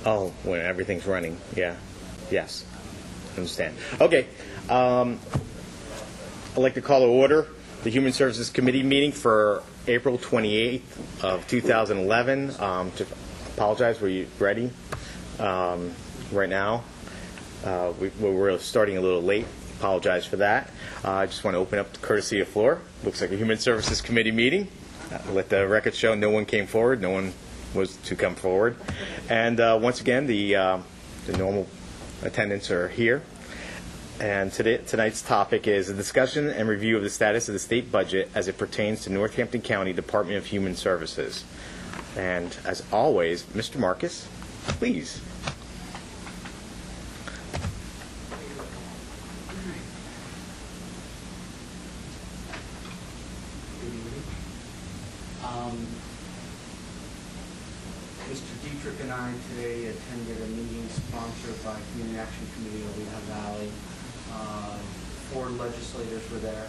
Oh, when everything's running, yeah. Yes, understand. Okay, I'd like to call to order the Human Services Committee meeting for April 28th of 2011. To apologize, were you ready right now? We're starting a little late. Apologize for that. I just want to open up the courtesy of floor. Looks like a Human Services Committee meeting. Let the record show no one came forward. No one was to come forward. And once again, the normal attendants are here. And tonight's topic is a discussion and review of the status of the state budget as it pertains to Northampton County Department of Human Services. And as always, Mr. Marcus, please. Mr. Dietrich and I today attended a meeting sponsored by Community Action Committee of Lehigh Valley. 4 legislators were there,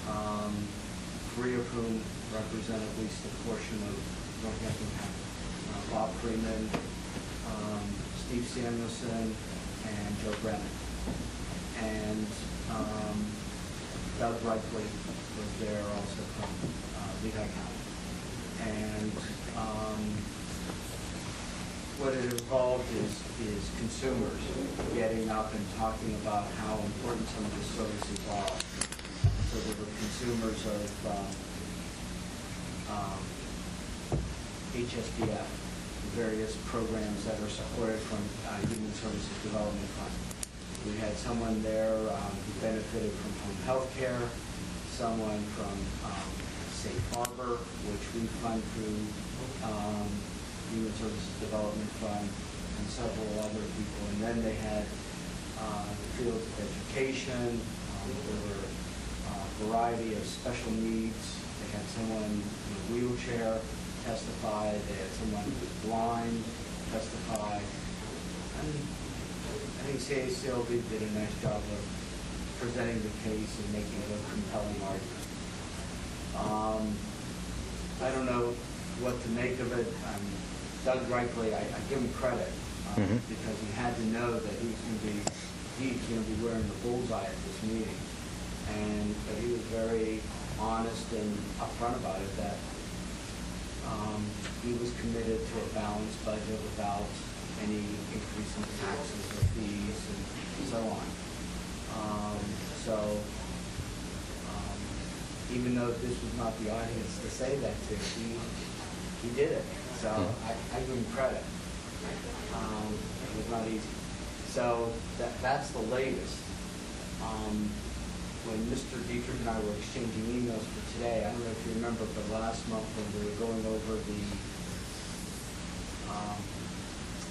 3 of whom represent at least a portion of Northampton County. Bob Freeman, Steve Samuelson, and Joe Brennan. And Doug Reichley was there also from Lehigh County. And what it involved is consumers getting up and talking about how important some of the services are. So there were consumers of HSDF, various programs that are supported from Human Services Development Fund. We had someone there who benefited from home health care, someone from Safe Harbor, which we fund through Human Services Development Fund, and several other people. And then they had the fields of education. There were a variety of special needs. They had someone in a wheelchair testify. They had someone blind testify. And I think CACLB did a nice job of presenting the case and making a compelling argument. I don't know what to make of it. Doug Reichley, I give him credit because he had to know that he's going to be wearing the bullseye at this meeting, but he was very honest and upfront about it that he was committed to a balanced budget without any increase in taxes or fees and so on. Even though this was not the audience to say that to, he did it. So I give him credit. It was not easy. So that's the latest. When Mr. Dietrich and I were exchanging emails for today, I don't know if you remember, but last month when we were going over the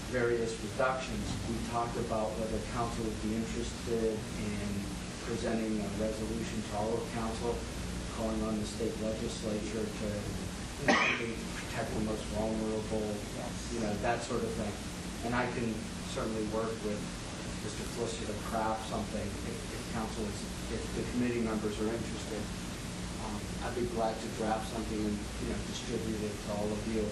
various reductions, we talked about whether council would be interested in presenting a resolution to all of council, calling on the state legislature to protect the most vulnerable, that sort of thing. And I can certainly work with Mr. Flisser to craft something if the committee members are interested. I'd be glad to draft something and distribute it to all of you.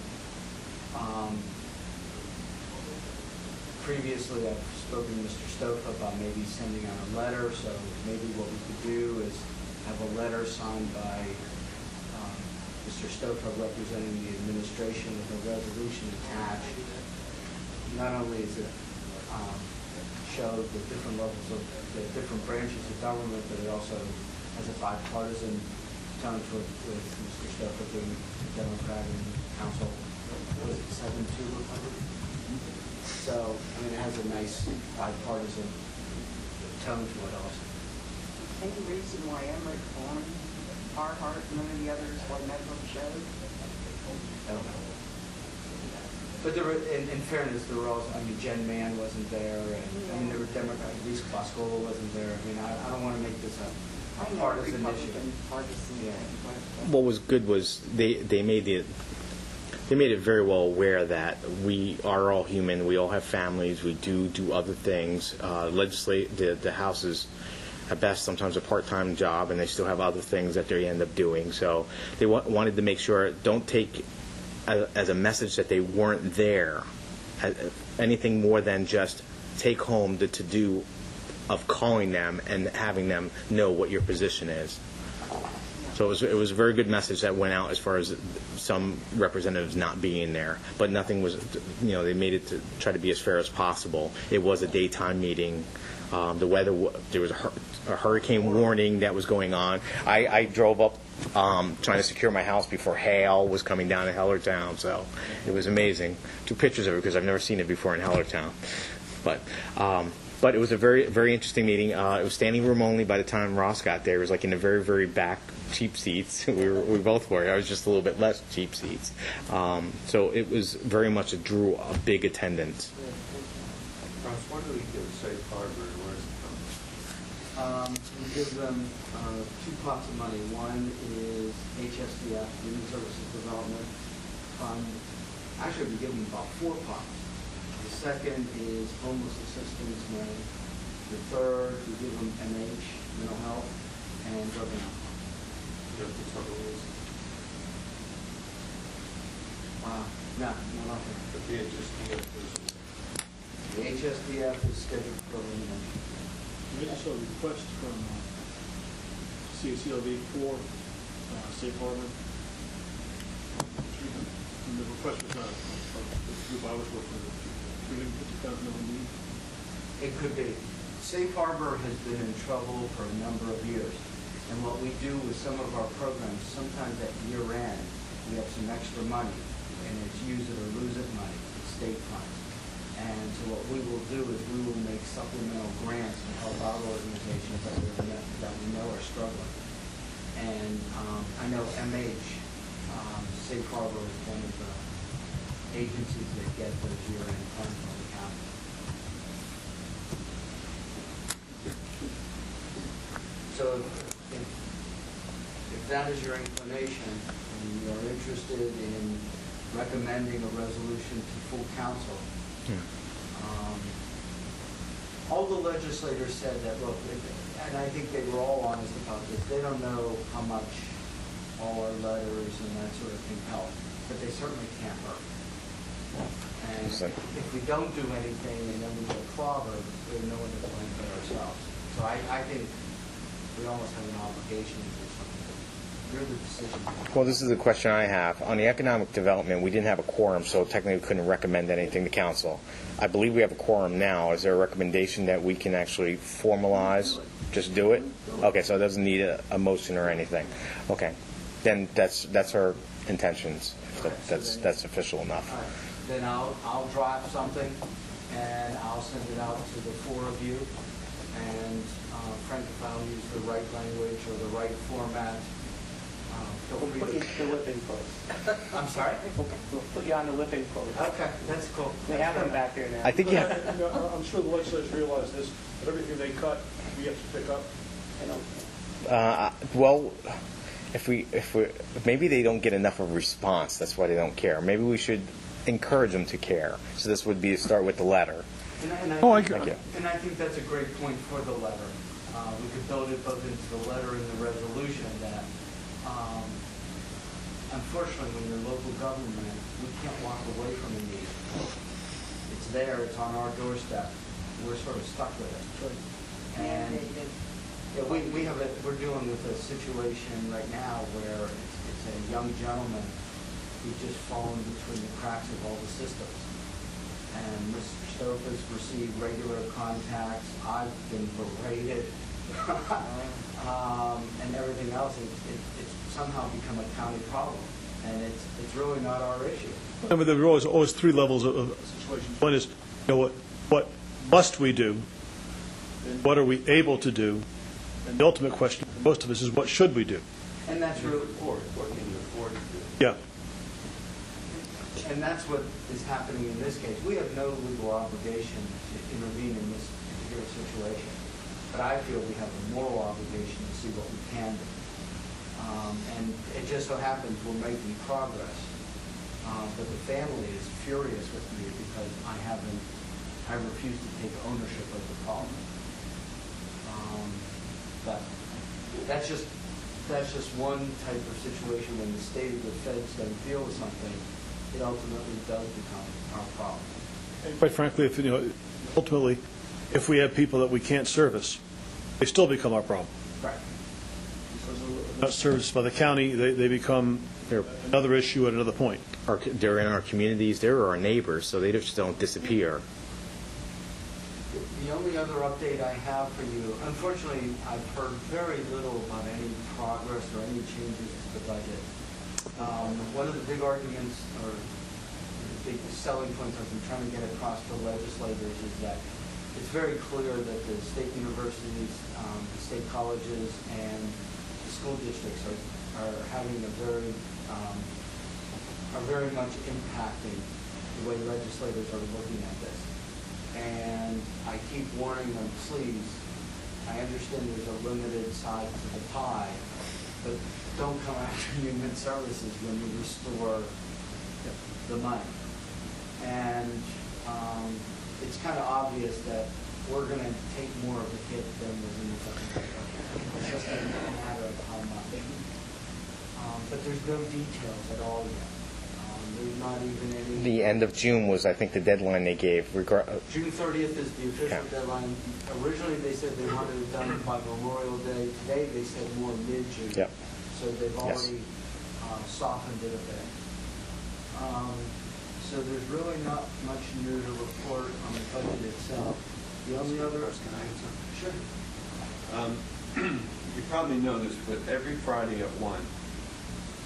Previously, I've spoken to Mr. Stofa about maybe sending out a letter. So maybe what we could do is have a letter signed by Mr. Stofa representing the administration with a resolution attached. Not only is it show the different levels of the different branches of government, but it also has a bipartisan tone to it with Mr. Stofa being Democrat and Council, was it 7-2 Republican? So, it has a nice bipartisan tone to it also. Any reason why Emmerich, Horn, Carhart, none of the others were medical showed? I don't know. But there were, in fairness, there were also, Jen Mann wasn't there, and there were Democrats, Lisa Boscola wasn't there. I don't want to make this a partisan issue. Yeah. What was good was they made it very well aware that we are all human. We all have families. We do other things. The House is at best sometimes a part-time job, and they still have other things that they end up doing. So they wanted to make sure, don't take as a message that they weren't there anything more than just take home the to-do of calling them and having them know what your position is. So it was a very good message that went out as far as some representatives not being there, but nothing was, they made it to try to be as fair as possible. It was a daytime meeting. The weather, there was a hurricane warning that was going on. I drove up trying to secure my house before hail was coming down in Hellertown, so it was amazing. Took pictures of it because I've never seen it before in Hellertown. But it was a very, very interesting meeting. It was standing room only by the time Ross got there. It was like in the very, very back cheap seats. We both were. I was just a little bit less cheap seats. So it was very much drew a big attendance. Ross, why do we give safe harbor and where does it come? We give them 2 pots of money. One is HSDF, Human Services Development Fund. Actually, we give them about 4 pots. The second is homeless assistance money. The third, we give them MH, mental health, and drug and alcohol. You know, the trouble is, No, nothing. but the HSDF is, The HSDF is scheduled for elimination. We just saw a request from CACLV for safe harbor. And the request was not, the group I was working with, $350,000 need. It could be. Safe Harbor has been in trouble for a number of years. And what we do with some of our programs, sometimes at year end, we have some extra money, and it's use it or lose it money, it's state funds. And so what we will do is we will make supplemental grants to help our organizations that we know are struggling. And I know MH, Safe Harbor is one of the agencies that get those year-end funds from the county. So if that is your inclination, and you are interested in recommending a resolution to full council, all the legislators said that, look, and I think they were all honest about this, they don't know how much all our letters and that sort of thing help, but they certainly can't hurt. And if we don't do anything and then we get clobbered, there's no one to blame but ourselves. So I think we almost have an obligation to do something. You're the decision maker. Well, this is the question I have. On the economic development, we didn't have a quorum, so technically we couldn't recommend anything to council. I believe we have a quorum now. Is there a recommendation that we can actually formalize? Just do it? Okay, so it doesn't need a motion or anything. Okay. Then that's our intentions. That's official enough. All right. Then I'll draft something and I'll send it out to the 4 of you. And Frank, if I'll use the right language or the right format, feel We'll put free you to the whipping post. I'm sorry? We'll put you on the whipping post. Okay, that's cool. We have them back here now. I think yeah. I'm sure the legislators realize this, but everything they cut, we have to pick up. I don't- Well, if we maybe they don't get enough of a response. That's why they don't care. Maybe we should encourage them to care. So this would be to start with the letter. And Oh, I Thank you. And I think that's a great point for the letter. We could build it both into the letter and the resolution that, unfortunately, when you're local government, we can't walk away from a need. It's there, it's on our doorstep, we're sort of stuck with it. And yeah, we're dealing with a situation right now where it's a young gentleman who's just fallen between the cracks of all the systems. And Mr. Stoff has received regular contacts. I've been berated, and everything else. It's somehow become a county problem, and it's really not our issue. I mean, there are always 3 levels of situations. One is, what must we do? And what are we able to do? And the ultimate question for most of us is, what should we do? And that's really what can you afford to do? Yeah. And that's what is happening in this case. We have no legal obligation to intervene in this particular situation, but I feel we have a moral obligation to see what we can do. And it just so happens we're making progress, but the family is furious with me because I refuse to take ownership of the problem. But that's just one type of situation. When the state or the feds don't deal with something, it ultimately does become our problem. quite frankly, if, ultimately, if we have people that we can't service, they still become our problem. Right. Not serviced by the county, they become another issue at another point. They're in our communities, they're our neighbors, so they just don't disappear. The only other update I have for you, unfortunately, I've heard very little about any progress or any changes to the budget. One of the big arguments or the big selling points I've been trying to get across to legislators is that it's very clear that the state universities, the state colleges, and the school districts are having are very much impacting the way legislators are looking at this. And I keep warning them, please, I understand there's a limited side to the pie, but don't come after human services when you restore the money. And it's kind of obvious that we're going to take more of the hit than was in the budget. It's just a matter of how much. But there's no details at all yet. There's not even any. The end of June was, I think, the deadline they gave. June 30th is the official deadline. Originally, they said they wanted it done by Memorial Day. Today, they said more mid-June. Yep. So they've already softened it a bit. So there's really not much new to report on the budget itself. The only other... Can I add something? Sure. You probably know this, but every Friday at 1,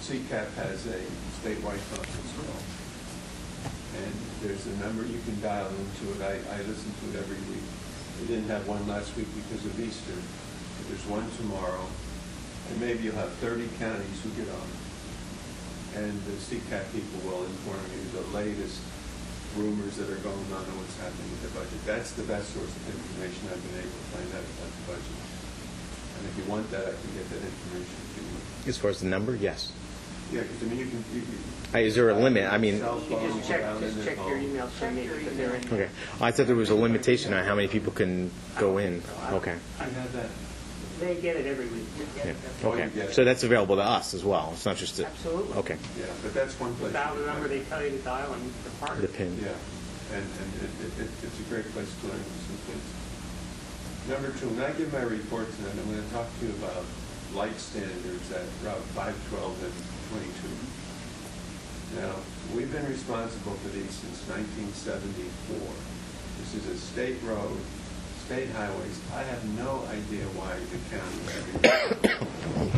CCAP has a statewide conference call. And there's a number you can dial into it. I listen to it every week. We didn't have one last week because of Easter, but there's one tomorrow. And maybe you'll have 30 counties who get on. And the CCAP people will inform you the latest rumors that are going on and what's happening with the budget. That's the best source of information I've been able to find out about the budget. And if you want that, I can get that information to you. As far as the number, yes. Yeah, because I mean, you can. Is there a limit? I mean, Cell You phone, just check down in their your phone. emails from me because they're in. okay. I thought there was a limitation on how many people can go in. Okay. I have that. They get it every week. Yeah. Oh, Okay. you get it. So that's available to us as well. It's not just Absolutely. Okay. Yeah, but that's one place. Dial you the can number find they tell you to dial and the part. The pin. it. Yeah, and it's a great place to learn some things. Number 2, when I give my report tonight, I'm going to talk to you about light standards at Route 512 and 22. Now, we've been responsible for these since 1974. This is a state road, state highways. I have no idea why the county is having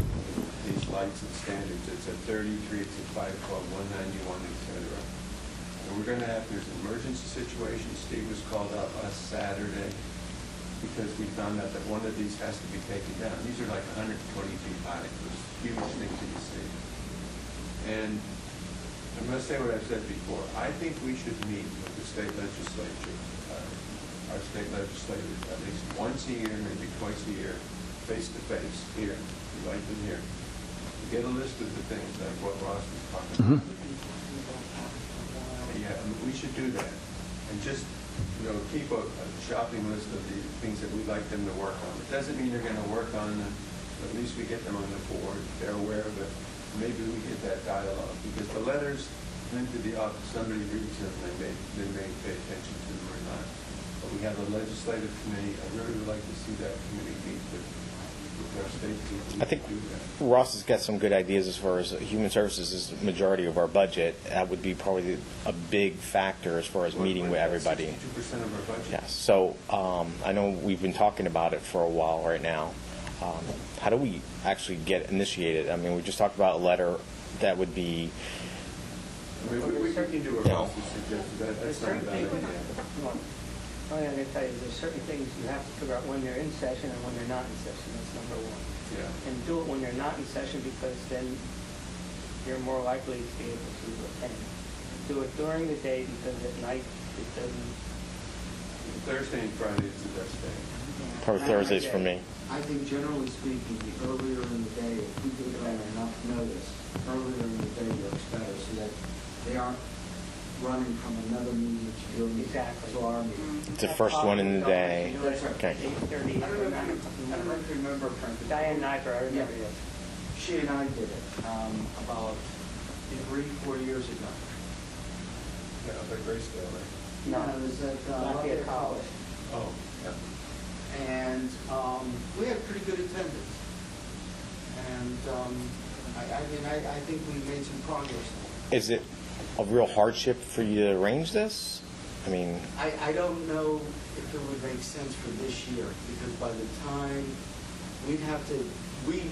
these lights and standards. It's at 33, it's at 512, 191, et cetera. And we're going to have, there's an emergency situation. Steve was called out last Saturday because we found out that one of these has to be taken down. These are like 120 feet high. Those huge things that you see. And I'm going to say what I've said before. I think we should meet with the state legislature, our state legislators, at least once a year, maybe twice a year, face to face, here, right in here. Get a list of the things like what Ross was talking about. Yeah, I mean, we should do that. And just, keep a shopping list of the things that we'd like them to work on. It doesn't mean they're going to work on them, but at least we get them on the board. They're aware of it. Maybe we get that dialogue, because the letters went to the office, somebody reads them, they may pay attention to them or not. But we have a legislative committee. I really would like to see that committee meet with our state people. I think do that. Ross has got some good ideas as far as human services is the majority of our budget. That would be probably a big factor as far as meeting with everybody. 62% of our budget. Yes. So I know we've been talking about it for a while right now. How do we actually get initiated? I mean, we just talked about a letter that would be. I mean, we can do what No. Ross has suggested. That's There's not a certain bad things, idea. only I'm going to tell you, there's certain things you have to figure out when they're in session and when they're not in session. That's number one. Yeah. And do it when they're not in session because then you're more likely to be able to attend. Do it during the day because at night it doesn't. Thursday and Friday is the best day. Probably Thursdays for me. I think generally speaking, the earlier in the day, if we give them enough notice, earlier in the day works better so that they aren't running from another meeting to your meeting. Exactly. To our meeting. It's the first one in the day. That's right. Okay. 8:30 I or don't 9 know o'clock. if you remember, Frank. Diane Nyper, I remember Yeah. this. She and I did it about 3-4 years ago. Yeah, but Grace Dale, right? No, it was at Lafayette Lafayette College. College. Oh, yeah. And we had pretty good attendance. And I think we made some progress. Is it a real hardship for you to arrange this? I mean, I don't know if it would make sense for this year, because by the time we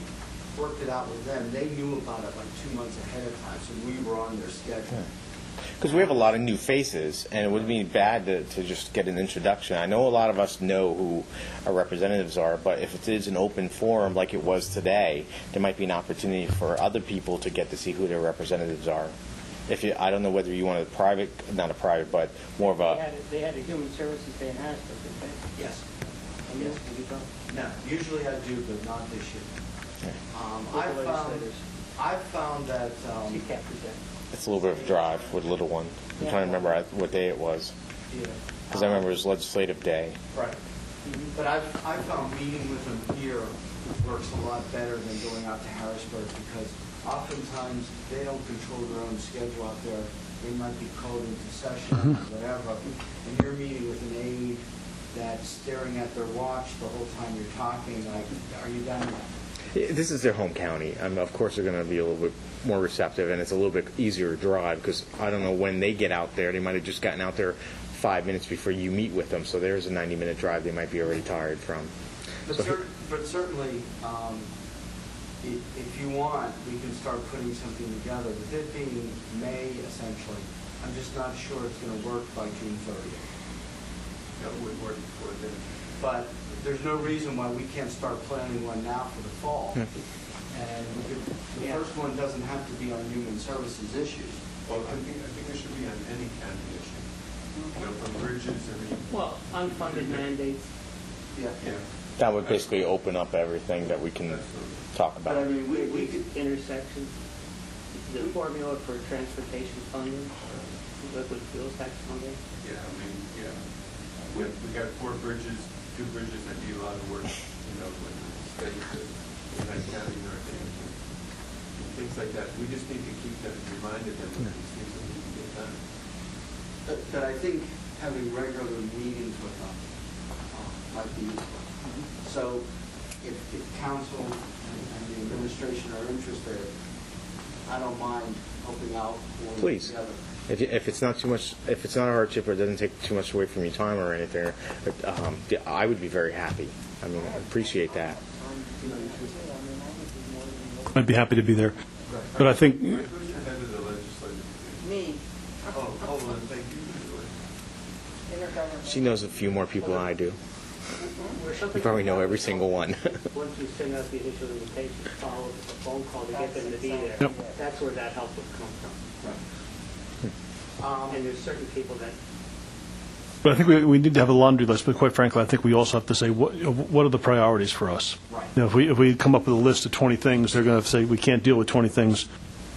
worked it out with them, they knew about it like 2 months ahead of time, so we were on their schedule. because we have a lot of new faces, and it would be bad to just get an introduction. I know a lot of us know who our representatives are, but if it is an open forum like it was today, there might be an opportunity for other people to get to see who their representatives are. I don't know whether you want not a private, but more of a. They had a human services day in Harrisburg, didn't they? Yes. And yes, did you go? No, usually I do, but not this year. With the legislators. I've found that, CCAP present. It's a little bit of a drive with a little one. I'm trying to remember what day it was, yeah. because I remember it was legislative day. Right. But I've found meeting with them here works a lot better than going out to Harrisburg, because oftentimes they don't control their own schedule out there. They might be called into session or whatever, and you're meeting with an aide that's staring at their watch the whole time you're talking, like, are you done yet? This is their home county. Of course, they're going to be a little bit more receptive, and it's a little bit easier to drive, because I don't know when they get out there. They might have just gotten out there 5 minutes before you meet with them, so there's a 90-minute drive they might be already tired from. But certainly, if you want, we can start putting something together. With it being May, essentially, I'm just not sure it's going to work by June 30th. That would work before then. But there's no reason why we can't start planning one now for the fall. And the first one doesn't have to be on human services issues. Well, I think it should be on any county issue. You know, from bridges, Well, unfunded mandates. Yeah. That would basically open up everything that we can talk But I about. mean, we could, Intersections, the formula for transportation funding, liquid fuels tax funding. Yeah, I mean, yeah. We got 4 bridges, 2 bridges that need a lot of work, you know, with the state, United County, Northampton, things like that. We just need to keep them, reminded them of these things that need to get done. but I think having regular meetings with them might be useful. So if council and the administration are interested, I don't mind helping out. pulling Please. together. If it's not too much, if it's not a hardship or it doesn't take too much away from your time or anything, I would be very happy. I mean, I appreciate that. I'd be happy to be there. But I think, Who's the head of the legislative? Me, Oh, well, thank you. intergovernmental. She knows a few more people than I do. You probably know every single one. Once you send out the initial invitation, follow up with a phone call to get them to be there. Yep. That's where that help would come from. And there's certain people that, but I think we need to have a laundry list, but quite frankly, I think we also have to say, what are the priorities for us? Right. You know, if we come up with a list of 20 things, they're going to say, we can't deal with 20 things.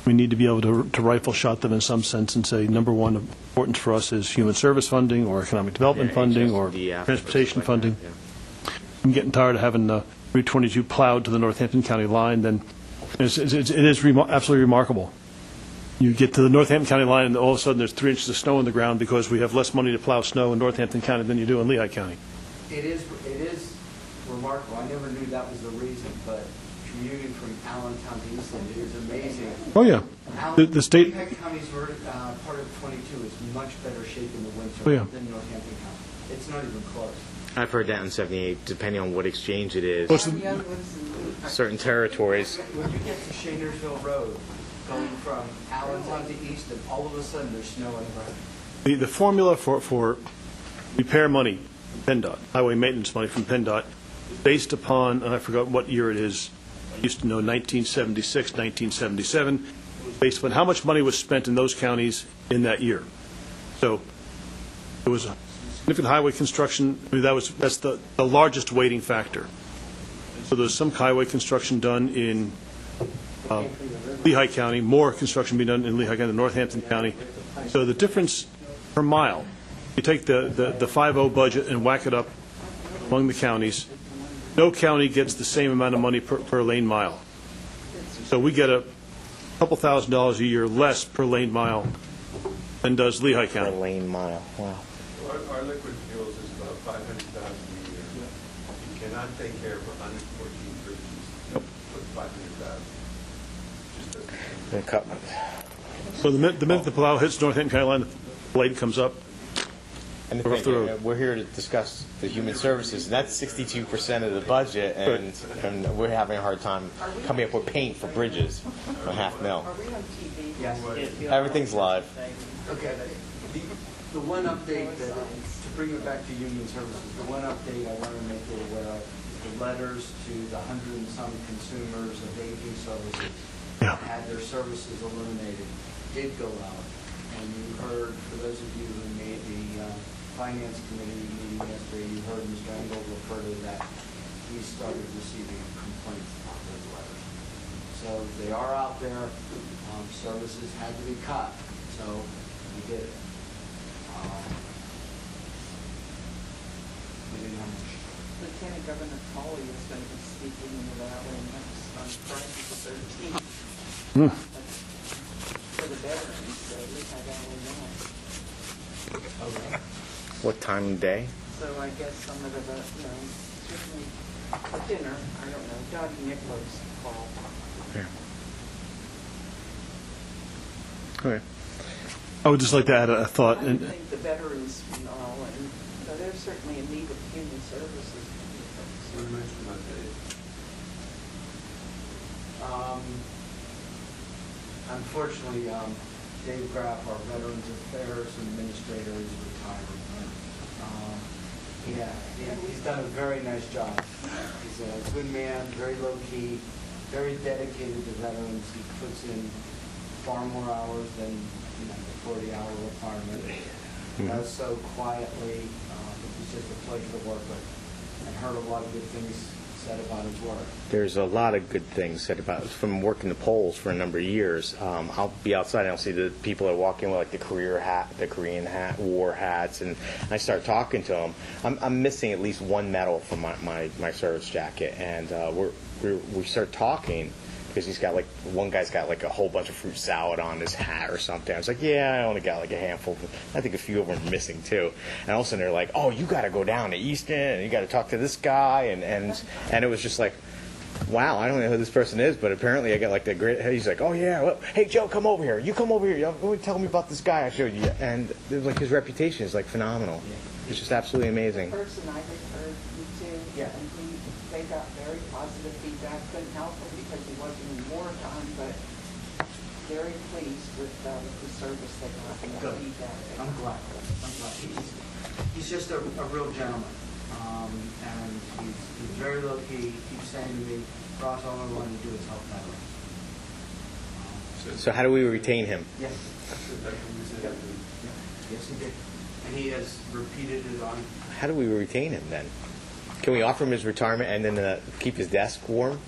We need to be able to rifle shot them in some sense and say, number one importance for us is human service funding or economic development funding or HSDF, transportation like funding. that, yeah. I'm getting tired of having Route 22 plowed to the Northampton County line. Then it is absolutely remarkable. You get to the Northampton County line, and all of a sudden there's 3 inches of snow on the ground because we have less money to plow snow in Northampton County than you do in Lehigh County. It is remarkable. I never knew that was the reason, but commuting from Allentown to Eastland is amazing. Oh, yeah. The state, Lehigh County's part of 22 is much better shape in the winter Oh, yeah. than Northampton County. It's not even close. I've heard that in 78, depending on what exchange it is. What's the- I'm young ones and- Certain territories. When you get to Shanersville Road, going from Allentown to Easton, all of a sudden there's snow on the ground. the formula for repair money, PennDOT, highway maintenance money from PennDOT, is based upon, and I forgot what year it is, I used to know 1976, 1977, based upon how much money was spent in those counties in that year. So it was a significant highway construction. I mean, that's the largest weighting factor. So there's some highway construction done in Lehigh County, more construction being done in Lehigh County than Northampton County. So the difference per mile, you take the 5.0 budget and whack it up among the counties, no county gets the same amount of money per lane mile. So we get a couple $1,000s a year less per lane mile than does Lehigh Per County. lane mile. Wow. Our liquid fuels is about 500,000 a year. You cannot take care of 114 bridges with 500,000. Just doesn't. And cut- So the minute the plow hits Northampton County line, the blade comes up. And Off the road. we're here to discuss the human services, and that's 62% of the budget, and we're having a hard time coming up with paint for bridges for $500,000. Are we on TV? Yes. Everything's live. Okay, the one update that, to bring it back to Union Services, the one update I want to make you aware of, the letters to the 100 and some consumers of aging services Yeah. that had their services eliminated did go out. And you heard, for those of you who made the Finance Committee meeting yesterday, you heard Mr. Engel refer to that. He started receiving complaints about those letters. So they are out there. Services had to be cut, so we did it. We didn't have much. Lieutenant Governor Foley is going to be speaking in the Valley next on Friday the 13th. For the veterans, so we have Valley now. Okay. What time of day? So I guess some of the, certainly a dinner, I don't know, Dottie Nicholas called. Okay. I would just like to add a thought. I would think the veterans, and so they're certainly in need of human services. So you mentioned about that. Unfortunately, Dave Graff, our Veterans Affairs Administrator, is retiring. He's done a very nice job. He's a good man, very low-key, very dedicated to veterans. He puts in far more hours than the 40-hour requirement. Does so quietly. He's just a pleasure to work with. I've heard a lot of good things said about his work. There's a lot of good things said about it. From working the polls for a number of years. I'll be outside and I'll see the people that walk in with like the Korean hat, war hats, and I start talking to them. I'm missing at least one medal from my service jacket, and we start talking because he's got one guy's got a whole bunch of fruit salad on his hat or something. I was like, yeah, I only got a handful. I think a few of them are missing too. And all of a sudden they're like, oh, you got to go down to Easton and you got to talk to this guy, and it was just like, wow, I don't know who this person is, but apparently I got the great. He's like, oh yeah, well, hey Joe, come over here. You come over here. Tell me about this guy I showed you. And it was his reputation is phenomenal. It's just absolutely amazing. The person I referred you to, Yeah. and they got very positive feedback. Couldn't help him because he wasn't in wartime, but very pleased with the service they got and the Good. feedback they I'm got. glad. He's just a real gentleman, and he's very low key. He keeps saying to me, Ross, all I want to do is help veterans. So how do we retain him? Yes. Yes, he did. And he has repeated it on. How do we retain him then? Can we offer him his retirement and then keep his desk warm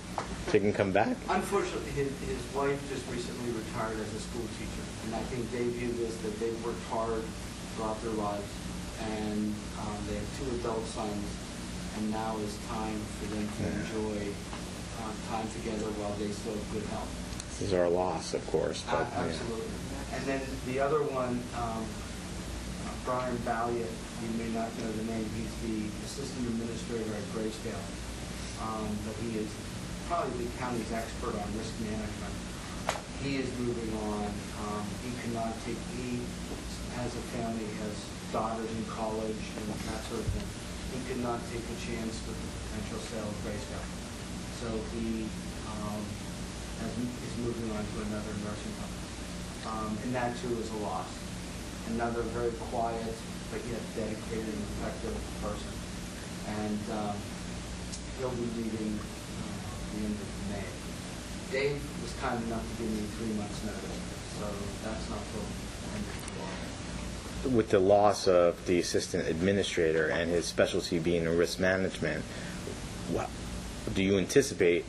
so he can come back? Unfortunately, his wife just recently retired as a school teacher, and I think they view this that they've worked hard throughout their lives, and they have 2 adult sons, and now is time for them to enjoy time together while they still have good health. This is our loss, of course. But, yeah. Absolutely. And then the other one, Brian Valiant, you may not know the name, he's the assistant administrator at Graysdale. But he is probably the county's expert on risk management. He is moving on. He has a family, has daughters in college and that sort of thing. He could not take a chance with the potential sale of Graysdale. So he is moving on to another nursing home. And that too is a loss. Another very quiet, but yet dedicated and effective person. And he'll be leaving the end of May. Dave was kind enough to give me 3 months' notice, so that's not till the end of July. With the loss of the assistant administrator and his specialty being in risk management, do you anticipate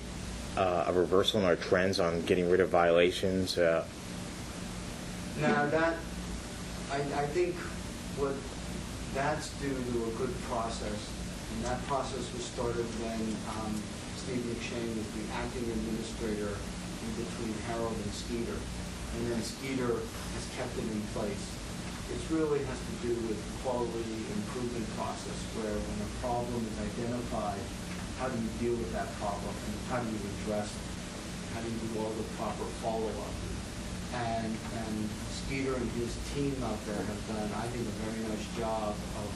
a reversal in our trends on getting rid of violations? Now I think what that's due to a good process, and that process was started when Steve McShane was the acting administrator in between Harold and Skeeter, and then Skeeter has kept it in place. It really has to do with the quality improvement process, where when a problem is identified, how do you deal with that problem, and how do you address it? How do you do all the proper follow-up? And Skeeter and his team out there have done, I think, a very nice job of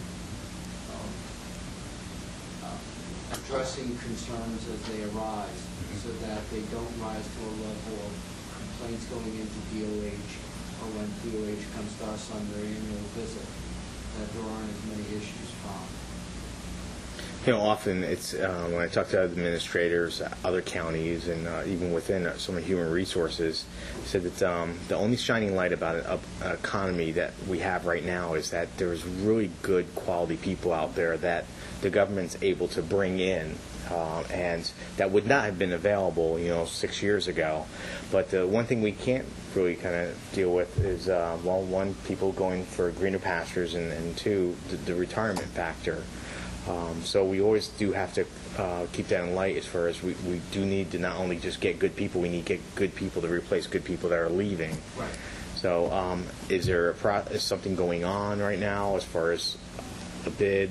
addressing concerns as they arise, so that they don't rise to a level of complaints going into DOH, or when DOH comes to us on their annual visit, that there aren't as many issues found. You know, often it's, when I talk to other administrators, other counties, and even within some of human resources, said that the only shining light about an economy that we have right now is that there's really good quality people out there that the government's able to bring in, and that would not have been available, 6 years ago. But the one thing we can't really kind of deal with is, well, one, people going for greener pastures, and two, the retirement factor. So we always do have to keep that in light, as far as we do need to not only just get good people, we need to get good people to replace good people that are leaving. Right. So is there is something going on right now as far as a bid,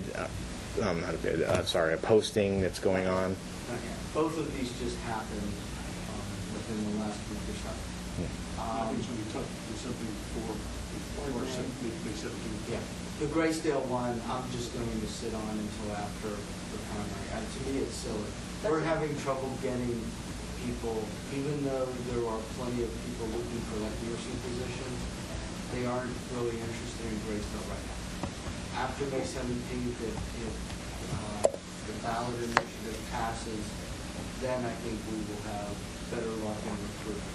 not a bid, a posting that's going on? Not yet. Both of these just happened within the last week or so. I think it's going to be tough to do something for May 17th. Yeah. The Graysdale one, I'm just going to sit on until after the primary. To me, it's silly. We're having trouble getting people, even though there are plenty of people looking for like nursing positions, they aren't really interested in Graysdale right now. After May 17th, if the ballot initiative passes, then I think we will have better luck in recruiting.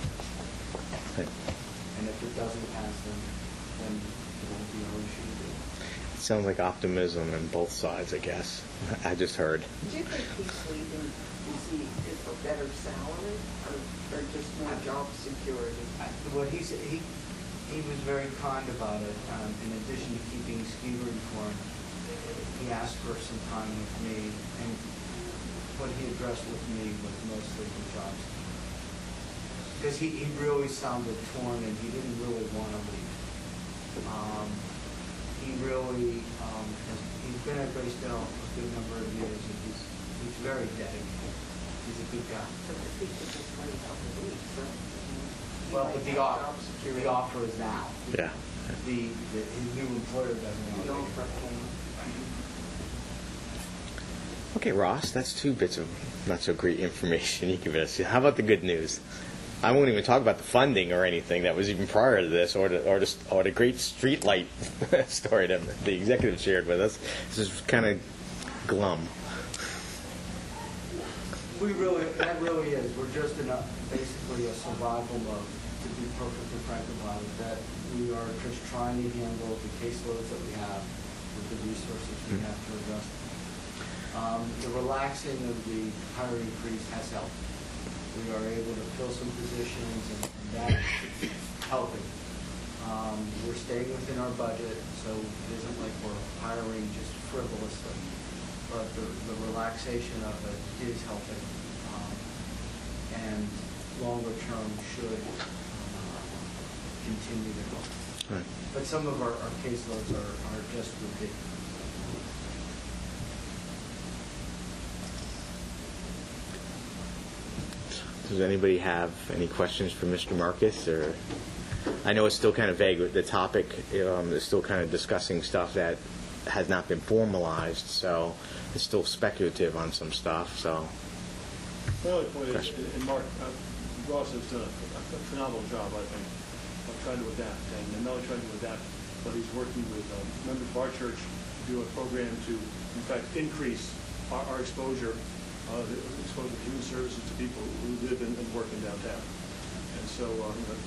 And if it doesn't pass, then it won't be our issue to do. It sounds like optimism on both sides, I guess. I just heard. Do you think he's leaving, is for better salary or just more job security? Well, he was very kind about it. In addition to keeping Skeeter informed, he asked for some time with me, and what he addressed with me was mostly the jobs. Because he really sounded torn, and he didn't really want to leave. He really, he's been at Graysdale a good number of years, and he's very dedicated. He's a good guy. So if he could just wait a couple of weeks, so he Well, might but have job security. the offer is now. Yeah. His new employer doesn't The want offer to. came. Okay, Ross, that's two bits of not so great information you give us. How about the good news? I won't even talk about the funding or anything that was even prior to this, or the great street light story that the executive shared with us. This is kind of glum. That really is. We're just in basically a survival mode, to be perfectly frank about it, that we are just trying to handle the caseloads that we have with the resources we have to address. The relaxing of the hiring freeze has helped. We are able to fill some positions, and that's helping. We're staying within our budget, so it isn't like we're hiring just frivolously, but the relaxation of it is helping, and longer term should continue to help. Right. But some of our caseloads are just ridiculous. Does anybody have any questions for Mr. Marcus? Or I know it's still kind of vague. The topic is still kind of discussing stuff that has not been formalized, so it's still speculative on some stuff. So, My only point is, and Mark, Ross has done a phenomenal job, I think, of trying to adapt, and not only trying to adapt, but he's working with members of our church to do a program to, in fact, increase our exposure. Exposing human services to people who live and work in downtown. And so,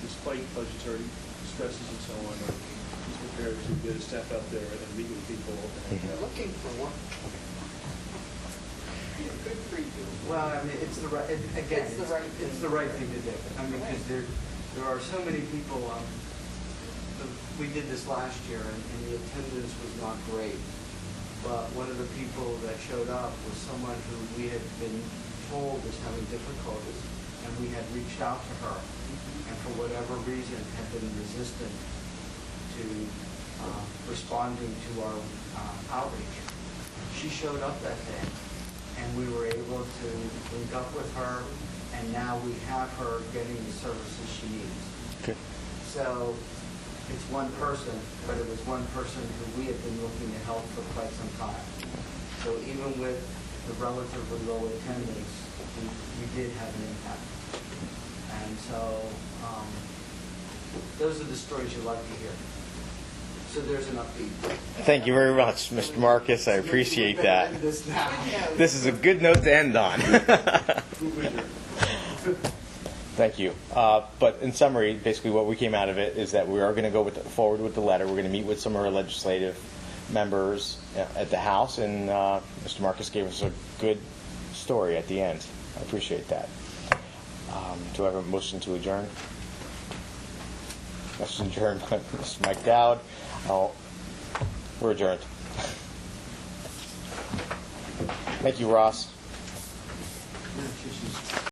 despite budgetary stresses and so on, he's prepared to get his staff out there and meet with people. You're looking for one. Yeah, good for you. Well, I mean, it's the right, again, It's the right thing. it's the right thing to do. I mean, because there are so many people, we did this last year, and the attendance was not great. But one of the people that showed up was someone who we had been told was having difficulties, and we had reached out to her, and for whatever reason had been resistant to responding to our outreach. She showed up that day, and we were able to link up with her, and now we have her getting the services she needs. Okay. So it's one person, but it was one person who we have been looking to help for quite some time. So even with the relatively low attendance, we did have an impact. And so those are the stories you like to hear. So there's an upbeat. Thank you very much, Mr. Marcus. I appreciate that. This now. This is a good note to end on. Thank you. But in summary, basically what we came out of it is that we are going to go forward with the letter. We're going to meet with some of our legislative members at the House, and Mr. Marcus gave us a good story at the end. I appreciate that. Do I have a motion to adjourn? Motion adjourned by Mr. Mike Dowd. We're adjourned. Thank you, Ross.